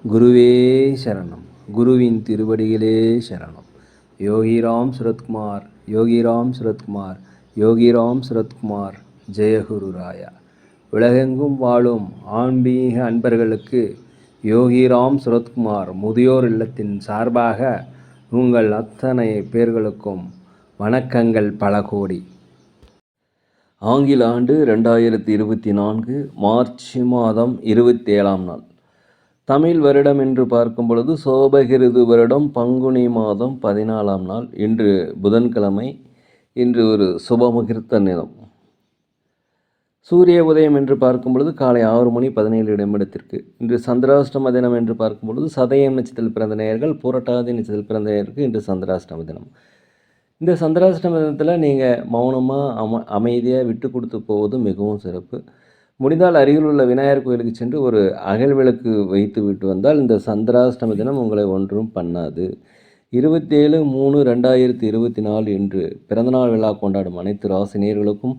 குருவே சரணம். குருவின் திருவடிகளே சரணம். யோகிராம் சுரத்குமார், யோகிராம் சுரத்குமார், யோகிராம் சுரத்குமார். ஜெயகுரு ராயா. உலகெங்கும் வாழும் ஆன்மீக அன்பர்களுக்கு யோகிராம் சுரத்குமார் முதியோர் இல்லத்தின் சார்பாக உங்கள் அத்தனை பேர்களுக்கும் வணக்கங்கள் பல கோடி. ஆங்கில ஆண்டு 2024 மார்ச் மாதம் 27ஆம் நாள். தமிழ் வருடம் என்று பார்க்கும் பொழுது சோபகிருது வருடம் பங்குனி மாதம் 14ஆம் நாள். இன்று புதன்கிழமை. இன்று ஒரு சுபமுகூர்த்த தினம். சூரிய உதயம் என்று பார்க்கும் பொழுது காலை 6:17 இன்று சந்திராஷ்டம தினம் என்று பார்க்கும் பொழுது சதயம் நட்சத்திரத்தில் பிறந்த நேயர்கள், புரட்டாதி நட்சத்திரத்தில் பிறந்த நேயருக்கு இன்று சந்திராஷ்டம தினம். இந்த சந்திராஷ்டம தினத்தில் நீங்கள் மௌனமாக அமைதியாக விட்டு கொடுத்து போவது மிகவும் சிறப்பு. முடிந்தால் அருகில் உள்ள விநாயகர் கோயிலுக்கு சென்று ஒரு அகல் விளக்கு வைத்து விட்டு வந்தால் இந்த சந்திராஷ்டம தினம் உங்களை ஒன்றும் பண்ணாது. 27/3/2024 இன்று பிறந்தநாள் விழா கொண்டாடும் அனைத்து ராசினியர்களுக்கும்,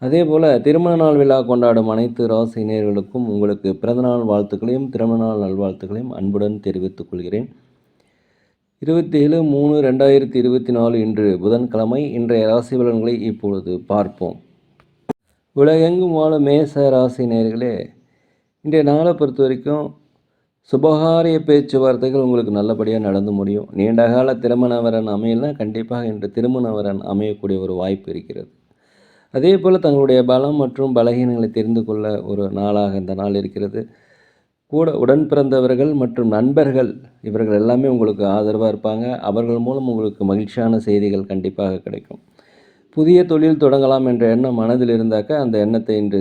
அதே போல் திருமண நாள் விழா கொண்டாடும் அனைத்து ராசினியர்களுக்கும் உங்களுக்கு பிறந்தநாள் வாழ்த்துக்களையும் திருமண நாள் நல்வாழ்த்துக்களையும் அன்புடன் தெரிவித்துக் கொள்கிறேன். 27/3/2024 இன்று புதன்கிழமை. இன்றைய ராசி பலன்களை இப்பொழுது பார்ப்போம். உலகெங்கும் வாழும் மேச ராசி நேயர்களே, இன்றைய நாளை பொறுத்த வரைக்கும் சுபகாரிய பேச்சுவார்த்தைகள் உங்களுக்கு நல்லபடியாக நடந்து முடியும். நீண்டகால திருமண வரன் அமையலைன்னா கண்டிப்பாக இன்று திருமண வரன் அமையக்கூடிய ஒரு வாய்ப்பு இருக்கிறது. அதே போல் தங்களுடைய பலம் மற்றும் பலகீனங்களை தெரிந்து கொள்ள ஒரு நாளாக இந்த நாள் இருக்கிறது. கூட உடன் பிறந்தவர்கள் மற்றும் நண்பர்கள் இவர்கள் எல்லாமே உங்களுக்கு ஆதரவாக இருப்பாங்க. அவர்கள் மூலம் உங்களுக்கு மகிழ்ச்சியான செய்திகள் கண்டிப்பாக கிடைக்கும். புதிய தொழில் தொடங்கலாம் என்ற எண்ணம் மனதில் இருந்தாக்க அந்த எண்ணத்தை இன்று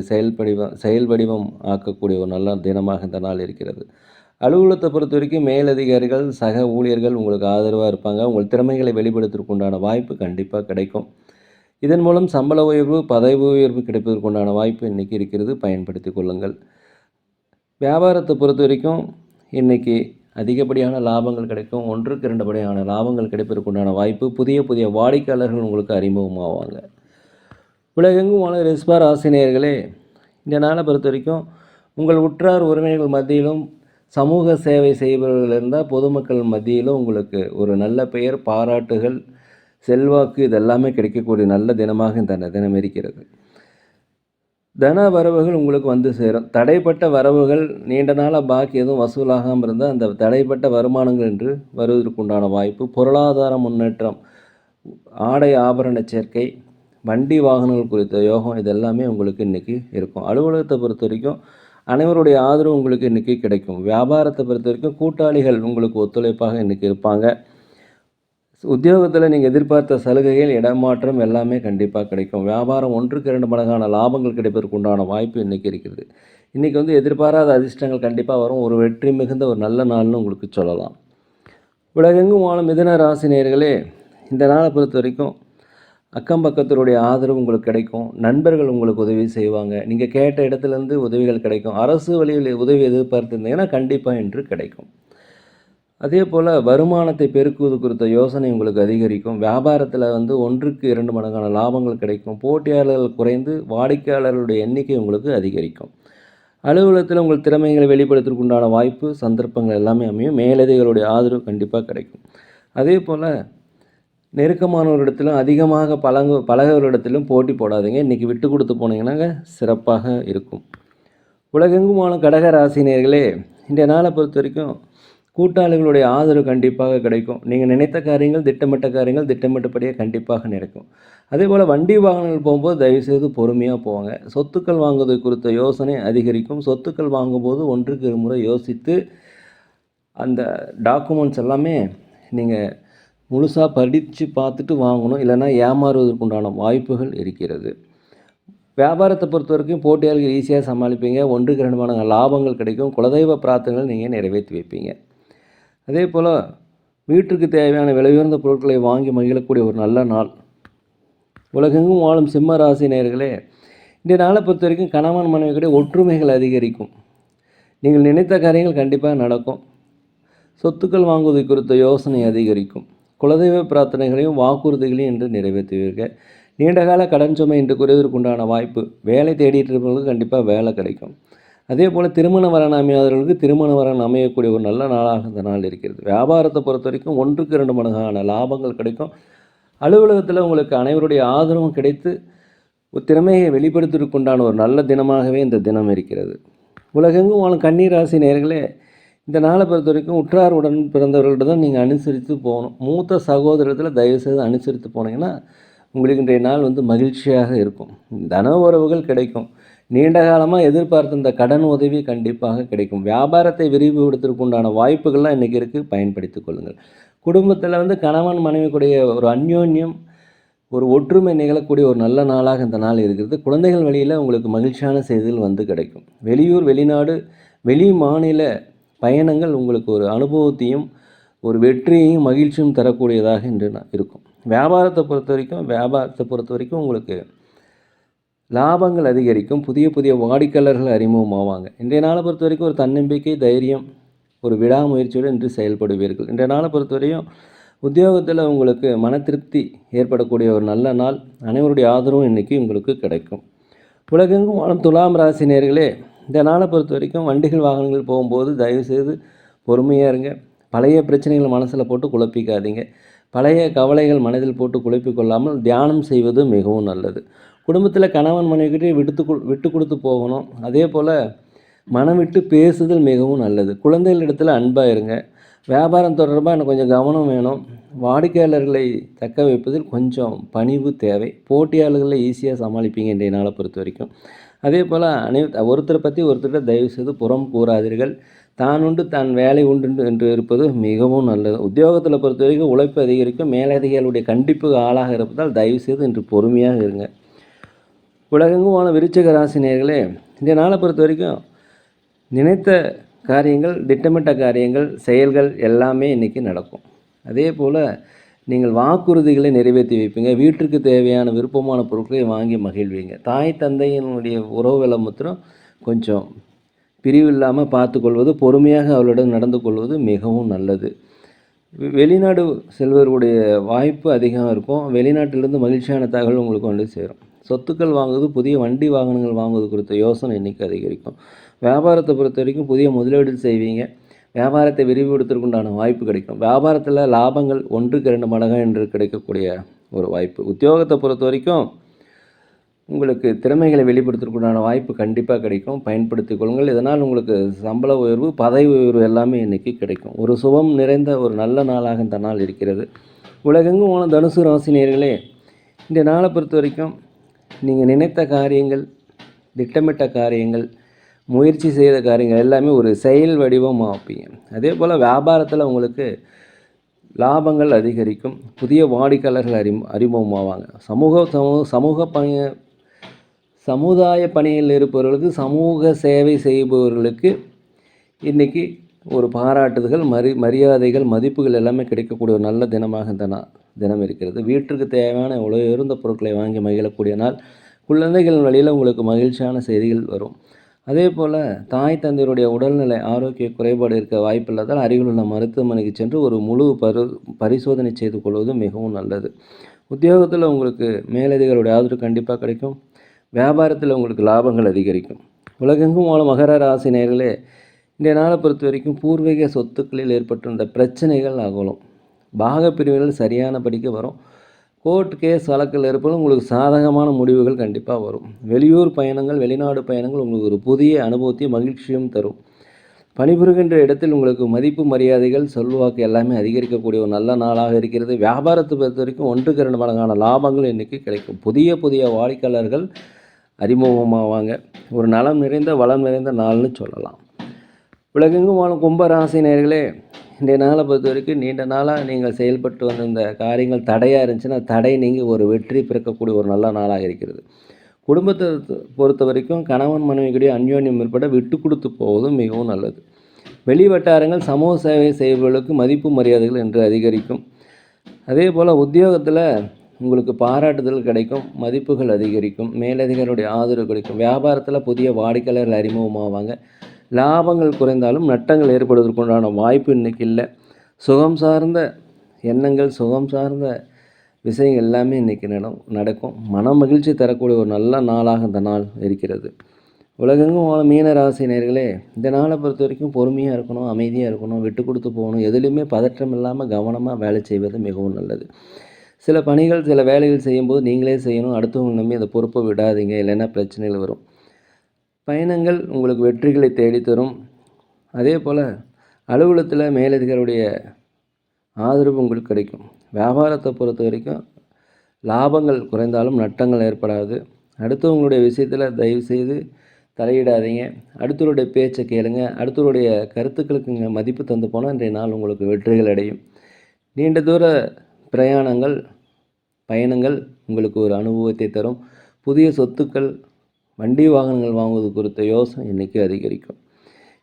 செயல் வடிவம் ஆக்கக்கூடிய ஒரு நல்ல தினமாக இந்த நாள் இருக்கிறது. அலுவலகத்தை பொறுத்த வரைக்கும் மேலதிகாரிகள், சக ஊழியர்கள் உங்களுக்கு ஆதரவாக இருப்பாங்க. உங்கள் திறமைகளை வெளிப்படுத்துவதற்குண்டான வாய்ப்பு கண்டிப்பாக கிடைக்கும். இதன் மூலம் சம்பள உயர்வு, பதவி உயர்வு கிடைப்பதற்குண்டான வாய்ப்பு இன்றைக்கி இருக்கிறது. பயன்படுத்தி கொள்ளுங்கள். வியாபாரத்தை பொறுத்த வரைக்கும் இன்றைக்கி அதிகப்படியான லாபங்கள் கிடைக்கும். 1க்கு 2 படியான லாபங்கள் கிடைப்பதற்குண்டான வாய்ப்பு. புதிய வாடிக்கையாளர்கள் உங்களுக்கு அறிமுகமாவாங்க. உலகெங்கும் வாழ ரிஷப ராசினியர்களே, இந்த நாளை பொறுத்த வரைக்கும் உங்கள் உற்றார் உறவினர்கள் மத்தியிலும் சமூக சேவை செய்பவர்கள் இருந்தால் பொதுமக்கள் மத்தியிலும் உங்களுக்கு ஒரு நல்ல பெயர், பாராட்டுகள், செல்வாக்கு இதெல்லாமே கிடைக்கக்கூடிய நல்ல தினமாக இந்த தினம் இருக்கிறது. தன வரவுகள் உங்களுக்கு வந்து சேரும். தடைப்பட்ட வரவுகள், நீண்ட நாளாக பாக்கி எதுவும் வசூலாகாமல் இருந்தால் அந்த தடைப்பட்ட வருமானங்கள் என்று வருவதற்குண்டான வாய்ப்பு. பொருளாதார முன்னேற்றம், ஆடை ஆபரண சேர்க்கை, வண்டி வாகனங்கள் குறித்த யோகம் இதெல்லாமே உங்களுக்கு இன்றைக்கி இருக்கும். அலுவலகத்தை பொறுத்த வரைக்கும் அனைவருடைய ஆதரவு உங்களுக்கு இன்றைக்கி கிடைக்கும். வியாபாரத்தை பொறுத்த வரைக்கும் கூட்டாளிகள் உங்களுக்கு ஒத்துழைப்பாக இன்றைக்கி இருப்பாங்க. உத்தியோகத்தில் நீங்கள் எதிர்பார்த்த சலுகைகள், இடமாற்றம் எல்லாமே கண்டிப்பாக கிடைக்கும். வியாபாரம் 1க்கு 2 மடங்கான லாபங்கள் கிடைப்பதற்கு உண்டான வாய்ப்பு இன்றைக்கி இருக்குது. இன்றைக்கி எதிர்பாராத அதிர்ஷ்டங்கள் கண்டிப்பாக வரும். ஒரு வெற்றி மிகுந்த ஒரு நல்ல நாள்னு உங்களுக்கு சொல்லலாம். உலகெங்கும் வாழும் மிதுன ராசி நேயர்களே, இந்த நாளை பொறுத்த வரைக்கும் அக்கம் பக்கத்தினுடைய ஆதரவு உங்களுக்கு கிடைக்கும். நண்பர்கள் உங்களுக்கு உதவி செய்வாங்க. நீங்கள் கேட்ட இடத்துலேருந்து உதவிகள் கிடைக்கும். அரசு வழியில் உதவி எதிர்பார்த்துருந்தீங்கன்னா கண்டிப்பாக இன்று கிடைக்கும். அதே போல் வருமானத்தை பெருக்குவது குறித்த யோசனை உங்களுக்கு அதிகரிக்கும். வியாபாரத்தில் 1க்கு 2 மடங்கான லாபங்கள் கிடைக்கும். போட்டியாளர்கள் குறைந்து வாடிக்கையாளர்களுடைய எண்ணிக்கை உங்களுக்கு அதிகரிக்கும். அலுவலகத்தில் உங்கள் திறமைகளை வெளிப்படுத்துவதற்குண்டான வாய்ப்பு, சந்தர்ப்பங்கள் எல்லாமே அமையும். மேலதிகளுடைய ஆதரவு கண்டிப்பாக கிடைக்கும். அதே போல் நெருக்கமானவரிடத்திலும் அதிகமாக பழகவரிடத்திலும் போட்டி போடாதீங்க. இன்றைக்கி விட்டு கொடுத்து போனீங்கன்னா சிறப்பாக இருக்கும். உலகெங்கும் வாழும் கடக ராசினியர்களே, இன்றைய நாளை பொறுத்த வரைக்கும் கூட்டாளிகளுடைய ஆதரவு கண்டிப்பாக கிடைக்கும். நீங்கள் நினைத்த காரியங்கள், திட்டமிட்ட காரியங்கள் திட்டமிட்டபடியே கண்டிப்பாக நடக்கும். அதே போல் வண்டி வாகனங்கள் போகும்போது தயவுசெய்து பொறுமையாக போவாங்க. சொத்துக்கள் வாங்குவது குறித்த யோசனை அதிகரிக்கும். சொத்துக்கள் வாங்கும்போது 1க்கு 2 முறை யோசித்து அந்த டாக்குமெண்ட்ஸ் எல்லாமே நீங்கள் முழுசாக படித்து பார்த்துட்டு வாங்கணும். இல்லைன்னா ஏமாறுவதற்குண்டான வாய்ப்புகள் இருக்கிறது. வியாபாரத்தை பொறுத்த வரைக்கும் போட்டியாளர்கள் ஈஸியாக சமாளிப்பீங்க. 1க்கு 2 மடங்கு லாபங்கள் கிடைக்கும். குலதெய்வ பிரார்த்தனைகள் நீங்கள் நிறைவேற்றி வைப்பீங்க. அதே போல் வீட்டுக்கு தேவையான விலை உயர்ந்த பொருட்களை வாங்கி மகிழக்கூடிய ஒரு நல்ல நாள். உலகெங்கும் வாழும் சிம்ம ராசி நேயர்களே, இந்த நாளை பொறுத்த வரைக்கும் கணவன் மனைவிக்கிடையே ஒற்றுமைகள் அதிகரிக்கும். நீங்கள் நினைத்த காரியங்கள் கண்டிப்பாக நடக்கும். சொத்துக்கள் வாங்குவது குறித்த யோசனை அதிகரிக்கும். குலதெய்வ பிரார்த்தனைகளையும் வாக்குறுதிகளையும் இன்று நிறைவேற்றுவீர்கள். நீண்டகால கடன் சுமை இன்று குறைவதற்குண்டான வாய்ப்பு. வேலை தேடிட்டு இருப்பவங்களுக்கு கண்டிப்பாக வேலை கிடைக்கும். அதே போல் திருமண வரன் அமையாதவர்களுக்கு திருமண வரன் அமையக்கூடிய ஒரு நல்ல நாளாக இந்த நாள் இருக்கிறது. வியாபாரத்தை பொறுத்த வரைக்கும் 1க்கு 2 மடங்கான லாபங்கள் கிடைக்கும். அலுவலகத்தில் உங்களுக்கு அனைவருடைய ஆதரவும் கிடைத்து திறமையை வெளிப்படுத்துவதற்குண்டான ஒரு நல்ல தினமாகவே இந்த தினம் இருக்கிறது. உலகெங்கும் வாழும் கன்னி ராசி நேயர்களே, இந்த நாளை பொறுத்த வரைக்கும் உற்றாருடன் பிறந்தவர்கள்ட்ட தான் நீங்கள் அனுசரித்து போகணும். மூத்த சகோதரத்தில் தயவுசெய்து அனுசரித்து போனீங்கன்னா உங்களுக்கு இன்றைய நாள் மகிழ்ச்சியாக இருக்கும். தன உறவுகள் கிடைக்கும். நீண்ட காலமாக எதிர்பார்த்த இந்த கடன் உதவி கண்டிப்பாக கிடைக்கும். வியாபாரத்தை விரிவுபடுத்துவதற்கு உண்டான வாய்ப்புகள்லாம் இன்றைக்கி இருக்குது, பயன்படுத்திக் கொள்ளுங்கள். குடும்பத்தில் கணவன் மனைவிக்குடைய ஒரு அந்யோன்யம், ஒரு ஒற்றுமை நிகழக்கூடிய ஒரு நல்ல நாளாக இந்த நாள் இருக்கிறது. குழந்தைகள் வழியில் உங்களுக்கு மகிழ்ச்சியான செய்திகள் கிடைக்கும். வெளியூர், வெளிநாடு, வெளி மாநில பயணங்கள் உங்களுக்கு ஒரு அனுபவத்தையும் ஒரு வெற்றியையும் மகிழ்ச்சியும் தரக்கூடியதாக இன்று இருக்கும். வியாபாரத்தை பொறுத்த வரைக்கும் உங்களுக்கு லாபங்கள் அதிகரிக்கும். புதிய புதிய வாடிக்கையாளர்கள் அறிமுகமாவாங்க. இன்றைய நாளை பொறுத்த வரைக்கும் ஒரு தன்னம்பிக்கை, தைரியம், ஒரு விடாமுயற்சியோடு இன்று செயல்படுவீர்கள். இன்றைய நாளை பொறுத்தவரையும் உத்தியோகத்தில் உங்களுக்கு மன திருப்தி ஏற்படக்கூடிய ஒரு நல்ல நாள். அனைவருடைய ஆதரவும் இன்றைக்கி உங்களுக்கு கிடைக்கும். உலகெங்கும் வாழும் துலாம் ராசி நேயர்களே, இந்த நாளை பொறுத்த வரைக்கும் வண்டிகள் வாகனங்கள் போகும்போது தயவுசெய்து பொறுமையாக இருங்க. பழைய பிரச்சனைகள் மனசில் போட்டு குழப்பிக்காதீங்க. பழைய கவலைகள் மனதில் போட்டு குழப்பிக்கொள்ளாமல் தியானம் செய்வது மிகவும் நல்லது. குடும்பத்தில் கணவன் மனைவிக்கிட்டே விட்டு கொடுத்து போகணும். அதே போல் மனம் விட்டு பேசுதல் மிகவும் நல்லது. குழந்தைகளிடத்தில் அன்பாக இருங்க. வியாபாரம் தொடர்பாக எனக்கு கொஞ்சம் கவனம் வேணும். வாடிக்கையாளர்களை தக்க வைப்பதில் கொஞ்சம் பணிவு தேவை. போட்டியாளர்களை ஈஸியாக சமாளிப்பீங்க இன்றைய நாளை பொறுத்த வரைக்கும். அதே போல் ஒருத்தரை பற்றி ஒருத்தர்கிட்ட தயவுசெய்து புறம் கூறாதீர்கள். தான் உண்டு தான் வேலை உண்டு என்று இருப்பது மிகவும் நல்லது. உத்தியோகத்தில் பொறுத்த வரைக்கும் உழைப்பு அதிகரிக்கும். மேலதிகாரிகளுடைய கண்டிப்புக்கு ஆளாக இருப்பதால் தயவுசெய்து இன்று பொறுமையாக இருங்க. உலகெங்கும் வாழ விருச்சிக ராசி நேயர்களே, இந்த நாளை பொறுத்த வரைக்கும் நினைத்த காரியங்கள், திட்டமிட்ட காரியங்கள், செயல்கள் எல்லாமே இன்றைக்கி நடக்கும். அதே போல் நீங்கள் வாக்குறுதிகளை நிறைவேற்றி வைப்பீங்க. வீட்டிற்கு தேவையான விருப்பமான பொருட்களை வாங்கி மகிழ்வீங்க. தாய் தந்தையினுடைய உறவுகளை மாத்திரம் கொஞ்சம் பிரிவு இல்லாமல் பார்த்துக்கொள்வது, பொறுமையாக அவளிடம் நடந்து கொள்வது மிகவும் நல்லது. வெளிநாடு செல்வருடைய வாய்ப்பு அதிகம் இருக்கும். வெளிநாட்டிலிருந்து மகிழ்ச்சியான தகவல் உங்களுக்கு சேரும். சொத்துக்கள் வாங்குவது, புதிய வண்டி வாகனங்கள் வாங்குவது குறித்த யோசனை இன்றைக்கி அதிகரிக்கும். வியாபாரத்தை பொறுத்த வரைக்கும் புதிய முதலீடு செய்வீங்க. வியாபாரத்தை விரிவுபடுத்துவதற்குண்டான வாய்ப்பு கிடைக்கும். வியாபாரத்தில் லாபங்கள் 1க்கு 2 மடங்கு என்று கிடைக்கக்கூடிய ஒரு வாய்ப்பு. உத்தியோகத்தை பொறுத்த வரைக்கும் உங்களுக்கு திறமைகளை வெளிப்படுத்துவதற்குண்டான வாய்ப்பு கண்டிப்பாக கிடைக்கும். பயன்படுத்திக் கொள்ளுங்கள். இதனால் உங்களுக்கு சம்பள உயர்வு, பதவி உயர்வு எல்லாமே இன்றைக்கி கிடைக்கும். ஒரு சுபம் நிறைந்த ஒரு நல்ல நாளாக இந்த நாள் இருக்கிறது. உலகெங்கும் வாழும் தனுசு ராசி நேயர்களே, இந்த நாளை பொறுத்த வரைக்கும் நீங்கள் நினைத்த காரியங்கள், திட்டமிட்ட காரியங்கள், முயற்சி செய்த காரியங்கள் எல்லாமே ஒரு செயல் வடிவமாக வைப்பீங்க. அதே போல் வியாபாரத்தில் உங்களுக்கு லாபங்கள் அதிகரிக்கும். புதிய வாடிக்கையாளர்கள் அறிமுகமாவாங்க. சமுதாய பணியில் இருப்பவர்களுக்கு, சமூக சேவை செய்பவர்களுக்கு இன்றைக்கி ஒரு பாராட்டுதல்கள், மரியாதைகள், மதிப்புகள் எல்லாமே கிடைக்கக்கூடிய ஒரு நல்ல தினமாக இந்த தினம் இருக்கிறது. வீட்டிற்கு தேவையான உயர்ந்த பொருட்களை வாங்கி மகிழக்கூடிய நாள். குழந்தைகள் வழியில் உங்களுக்கு மகிழ்ச்சியான செய்திகள் வரும். அதே போல் தாய் தந்தையருடைய உடல்நிலை ஆரோக்கிய குறைபாடு இருக்க வாய்ப்பில்லாதால் அருகிலுள்ள மருத்துவமனைக்கு சென்று ஒரு முழு பரிசோதனை செய்து கொள்வது மிகவும் நல்லது. உத்தியோகத்தில் உங்களுக்கு மேலதிகாரிகளுடைய ஆதரவு கண்டிப்பாக கிடைக்கும். வியாபாரத்தில் உங்களுக்கு லாபங்கள் அதிகரிக்கும். உலகெங்கும் வாழும் மகர ராசி நேயர்களே, இந்த நாளை பொறுத்த வரைக்கும் பூர்வீக சொத்துக்களில் ஏற்பட்டிருந்த பிரச்சனைகள் அகலும். பாகப்பிரிவுகள் சரியான படிக்க வரும். கோர்ட் கேஸ் வழக்கில் இருப்பதும் உங்களுக்கு சாதகமான முடிவுகள் கண்டிப்பாக வரும். வெளியூர் பயணங்கள், வெளிநாடு பயணங்கள் உங்களுக்கு ஒரு புதிய அனுபவத்தையும் மகிழ்ச்சியும் தரும். பணிபுரிகின்ற இடத்தில் உங்களுக்கு மதிப்பு, மரியாதைகள், சொல்வாக்கு எல்லாமே அதிகரிக்கக்கூடிய ஒரு நல்ல நாளாக இருக்கிறது. வியாபாரத்தை பொறுத்த வரைக்கும் 1க்கு 2 மடங்கான லாபங்கள் இன்றைக்கி கிடைக்கும். புதிய வாடிக்கையாளர்கள் அறிமுகமாவாங்க. ஒரு நலம் நிறைந்த, வளம் நிறைந்த நாள்னு சொல்லலாம். உலகெங்கும் வாழும் கும்பராசி நேயர்களே, இந்த நாளை பொறுத்த வரைக்கும் நீண்ட நாளாக நீங்கள் செயல்பட்டு வந்த இந்த காரியங்கள் தடையாக இருந்துச்சுன்னா தடை நீங்கள் ஒரு வெற்றி பிறக்கக்கூடிய ஒரு நல்ல நாளாக இருக்கிறது. குடும்பத்தை பொறுத்த வரைக்கும் கணவன் மனைவிக்குடைய அந்யோன்யம் ஏற்பட விட்டு கொடுத்து போவதும் மிகவும் நல்லது. வெளி வட்டாரங்கள், சமூக சேவை செய்பவர்களுக்கு மதிப்பு மரியாதைகள் என்று அதிகரிக்கும். அதே போல் உத்தியோகத்தில் உங்களுக்கு பாராட்டுதல் கிடைக்கும், மதிப்புகள் அதிகரிக்கும், மேலதிகாரிகளுடைய ஆதரவு கிடைக்கும். வியாபாரத்தில் புதிய வாடிக்கையாளர்கள் அறிமுகமாவாங்க. லாபங்கள் குறைந்தாலும் நட்டங்கள் ஏற்படுவதற்குண்டான வாய்ப்பு இன்றைக்கி இல்லை. சுகம் சார்ந்த எண்ணங்கள், சுகம் சார்ந்த விஷயங்கள் எல்லாமே இன்றைக்கி நடக்கும். மன மகிழ்ச்சி தரக்கூடிய ஒரு நல்ல நாளாக இந்த நாள் இருக்கிறது. உலகெங்கும் வாழும் மீன ராசி நேயர்களே, இந்த நாளை பொறுத்த வரைக்கும் பொறுமையாக இருக்கணும், அமைதியாக இருக்கணும், விட்டு கொடுத்து போகணும். எதுலேயுமே பதற்றம் இல்லாமல் கவனமாக வேலை செய்வது மிகவும் நல்லது. சில பணிகள், சில வேலைகள் செய்யும்போது நீங்களே செய்யணும். அடுத்தவங்க நம்பி அந்த பொறுப்பை விடாதீங்க, இல்லைன்னா பிரச்சனைகள் வரும். பயணங்கள் உங்களுக்கு வெற்றிகளை தேடித்தரும். அதே போல் அலுவலகத்தில் மேலதிகாரியுடைய ஆதரவு உங்களுக்கு கிடைக்கும். வியாபாரத்தை பொறுத்த வரைக்கும் லாபங்கள் குறைந்தாலும் நட்டங்கள் ஏற்படாது. அடுத்தவங்களுடைய விஷயத்தில் தயவுசெய்து தலையிடாதீங்க. அடுத்தவருடைய பேச்சை கேளுங்க. அடுத்தவருடைய கருத்துக்களுக்கு மதிப்பு தந்து போனால் இன்றைய நாள் உங்களுக்கு வெற்றிகள் அடையும். நீண்ட தூர பயணங்கள் உங்களுக்கு ஒரு அனுபவத்தை தரும். புதிய சொத்துக்கள், வண்டி வாகனங்கள் வாங்குவது குறித்த யோசனை இன்றைக்கி அதிகரிக்கும்.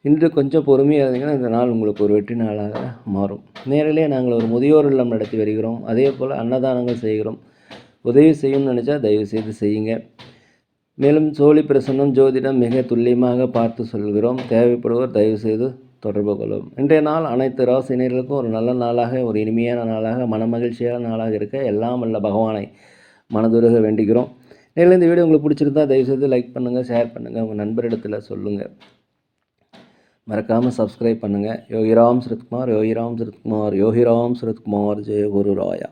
இன்று கொஞ்சம் பொறுமையாக இருந்தீங்கன்னா இந்த நாள் உங்களுக்கு ஒரு வெற்றி நாளாக மாறும். நேரிலே நாங்கள் ஒரு முதியோர் இல்லம் நடத்தி வருகிறோம். அதே போல் அன்னதானங்கள் செய்கிறோம். உதவி செய்யணும்னு நினச்சா தயவுசெய்து செய்யுங்க. மேலும் சோழி பிரசன்னம், ஜோதிடம் மிக துல்லியமாக பார்த்து சொல்கிறோம். தேவைப்படுவோர் தயவுசெய்து தொடர்பு கொள்ளும். இன்றைய நாள் அனைத்து ராசினியர்களுக்கும் ஒரு நல்ல நாளாக, ஒரு இனிமையான நாளாக, மனமகிழ்ச்சியான நாளாக இருக்க எல்லாம் வல்ல பகவானை மனதுருக வேண்டிக்கிறோம். நேரில் இந்த வீடியோ உங்களுக்கு பிடிச்சிருந்தா தயவுசெய்து லைக் பண்ணுங்கள், ஷேர் பண்ணுங்கள், உங்கள் நண்பரிடத்தில் சொல்லுங்கள். மறக்காமல் சப்ஸ்கிரைப் பண்ணுங்கள். யோகிராம் சுரத்குமார், யோகிராம் சுரத்குமார், யோகிராம் சுரத்குமார், ஜெய குரு ராயா.